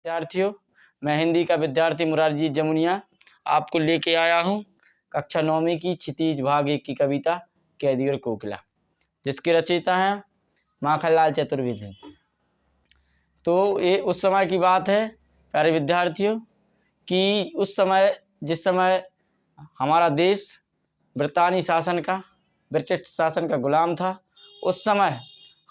विद्यार्थियों, मैं हिंदी का विद्यार्थी मुरारजी जमुनिया आपको लेके आया हूँ कक्षा 9वीं की क्षितिज भाग 1 की कविता कैदी और कोकिला, जिसके रचयिता हैं माखनलाल चतुर्वेदी। तो ये उस समय की बात है प्यारे विद्यार्थियों कि उस समय जिस समय हमारा देश ब्रिटिश शासन का गुलाम था, उस समय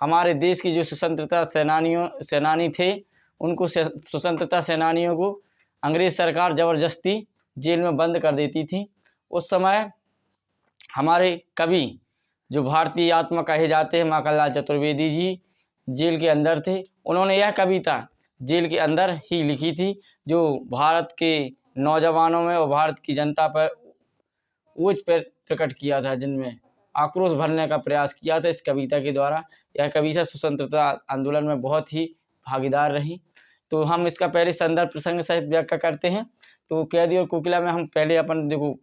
हमारे देश की जो स्वतंत्रता सेनानी थे, उनको स्वतंत्रता सेनानियों को अंग्रेज़ सरकार ज़बरदस्ती जेल में बंद कर देती थी। उस समय हमारे कवि जो भारतीय आत्मा कहे जाते हैं माखनलाल चतुर्वेदी जी जेल के अंदर थे। उन्होंने यह कविता जेल के अंदर ही लिखी थी, जो भारत के नौजवानों में और भारत की जनता पर ओज पर प्रकट किया था, जिनमें आक्रोश भरने का प्रयास किया था इस कविता के द्वारा। यह कविता स्वतंत्रता आंदोलन में बहुत ही भागीदार रही। तो हम इसका पहले संदर्भ प्रसंग सहित व्याख्या करते हैं। तो कैदी और कोकिला में हम पहले अपन देखो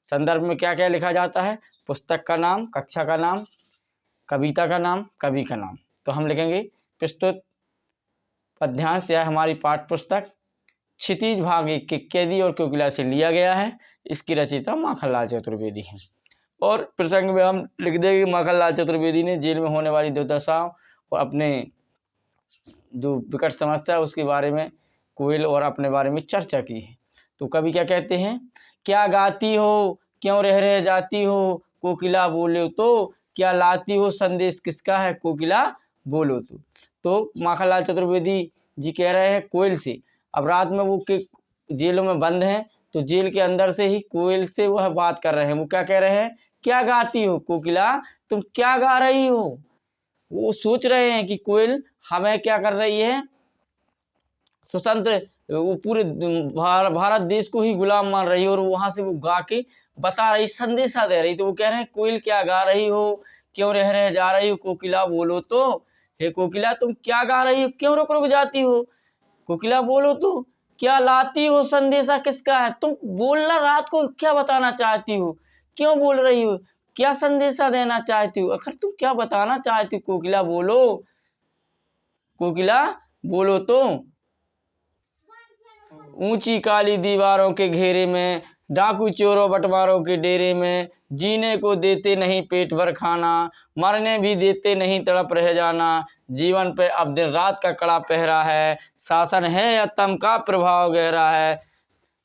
संदर्भ में क्या क्या लिखा जाता है, पुस्तक का नाम, कक्षा का नाम, कविता का नाम, कवि का नाम। तो हम लिखेंगे प्रस्तुत पद्यांश या हमारी पाठ्य पुस्तक क्षितिज भाग 1 के कैदी और कोकिला से लिया गया है। इसकी रचयिता माखनलाल चतुर्वेदी हैं। और प्रसंग में हम लिख देंगे माखनलाल चतुर्वेदी ने जेल में होने वाली दुर्दशाओं और अपने जो विकट समस्या है उसके बारे में कोयल और अपने बारे में चर्चा की है। तो कवि क्या कहते हैं, क्या गाती हो क्यों रह जाती हो कोकिला बोलो तो, क्या लाती हो संदेश किसका है कोकिला बोलो तो माखनलाल चतुर्वेदी जी कह रहे हैं कोयल से। अब रात में वो के जेलों में बंद हैं, तो जेल के अंदर से ही कोयल से वह बात कर रहे हैं। वो क्या कह रहे हैं, क्या गाती हो कोकिला, तुम क्या गा रही हो। वो सोच रहे हैं कि कोयल हमें क्या कर रही है, स्वतंत्र वो पूरे भारत देश को ही गुलाम मान रही है और वहाँ से वो गा के बता रही, संदेशा दे रही। तो वो कह रहे हैं कोयल क्या गा रही हो, क्यों रह जा रही हो कोकिला बोलो तो, हे कोकिला तुम क्या गा रही हो, क्यों रुक रुक जाती हो कोकिला बोलो तो, क्या लाती हो संदेशा किसका है, तुम बोलना रात को क्या बताना चाहती हो, क्यों बोल रही हो, क्या संदेशा देना चाहती हो, आखिर तुम क्या बताना चाहती हो कोकिला बोलो तो। ऊंची काली दीवारों के घेरे में, डाकू चोरों बटवारों के डेरे में, जीने को देते नहीं पेट भर खाना, मरने भी देते नहीं तड़प रह जाना, जीवन पे अब दिन रात का कड़ा पहरा है, शासन है या तम का प्रभाव गहरा है,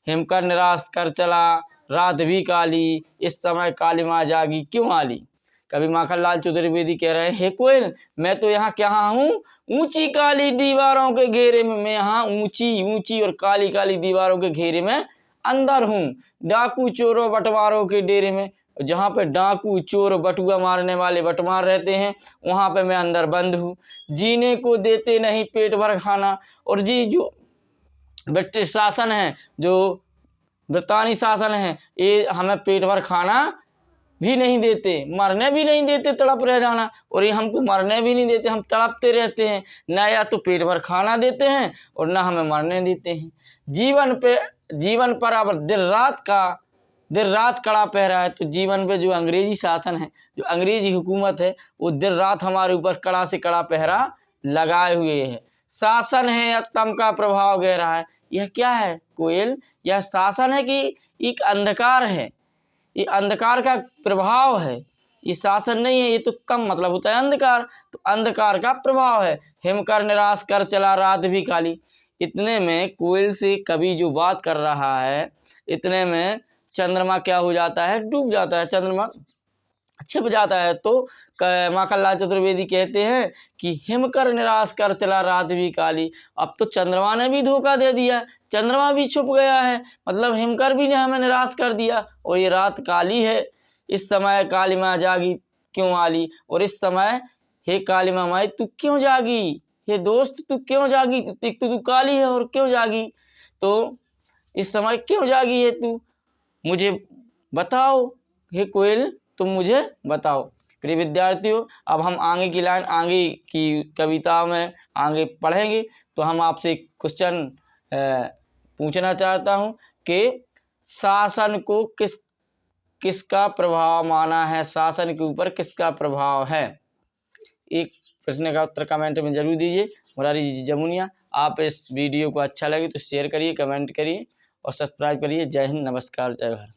हिमकर निराश कर चला रात भी काली, इस समय काली माँ जागी क्यों आली। कवि माखनलाल चतुर्वेदी कह रहे हैं, हे कोयल मैं तो यहाँ क्या हूँ, ऊंची काली दीवारों के घेरे में, मैं यहाँ ऊंची और काली काली दीवारों के घेरे में अंदर हूँ, डाकू चोरों बटवारों के डेरे में, जहाँ पे डाकू चोर बटुआ मारने वाले बटवार रहते हैं वहाँ पे मैं अंदर बंद हूँ, जीने को देते नहीं पेट भर खाना। और जी जो ब्रिटिश शासन है, जो ब्रितानी शासन है, ये हमें पेट भर खाना भी नहीं देते, मरने भी नहीं देते, तड़प रह जाना, और ये हमको मरने भी नहीं देते, हम तड़पते रहते हैं, ना या तो पेट भर खाना देते हैं और ना हमें मरने देते हैं। जीवन पर अब दिन रात कड़ा पहरा है। तो जीवन पे जो अंग्रेजी शासन है, जो अंग्रेजी हुकूमत है, वो दिन रात हमारे ऊपर कड़ा से कड़ा पहरा लगाए हुए है। शासन है या तम का प्रभाव गहरा है। यह क्या है कोयल, यह शासन है कि एक अंधकार है, ये अंधकार का प्रभाव है, ये शासन नहीं है, ये तो तम मतलब होता है अंधकार, तो अंधकार का प्रभाव है। हिमकर निराश कर चला रात भी काली। इतने में कोयल से कवि जो बात कर रहा है, इतने में चंद्रमा क्या हो जाता है, डूब जाता है, चंद्रमा छिप जाता है। तो माखनलाल चतुर्वेदी कहते हैं कि हिमकर निराश कर चला रात भी काली। अब तो चंद्रमा ने भी धोखा दे दिया, चंद्रमा भी छुप गया है, मतलब हिमकर भी ने हमें निराश कर दिया, और ये रात काली है, इस समय काली माँ जागी क्यों आली। और इस समय हे काली माँ माई तू क्यों जागी, हे दोस्त तू क्यों जागी, तू काली है और क्यों जागी, तो इस समय क्यों जागी है तू, मुझे बताओ हे कोयल तुम मुझे बताओ। प्रिय विद्यार्थियों, अब हम आगे की लाइन, आगे की कविता में आगे पढ़ेंगे। तो हम आपसे क्वेश्चन पूछना चाहता हूँ कि शासन को किसका प्रभाव माना है, शासन के ऊपर किसका प्रभाव है। एक प्रश्न का उत्तर कमेंट में जरूर दीजिए। मुरारी जमुनिया आप इस वीडियो को अच्छा लगे तो शेयर करिए, कमेंट करिए और सब्सक्राइब करिए। जय हिंद, नमस्कार, जय भारत।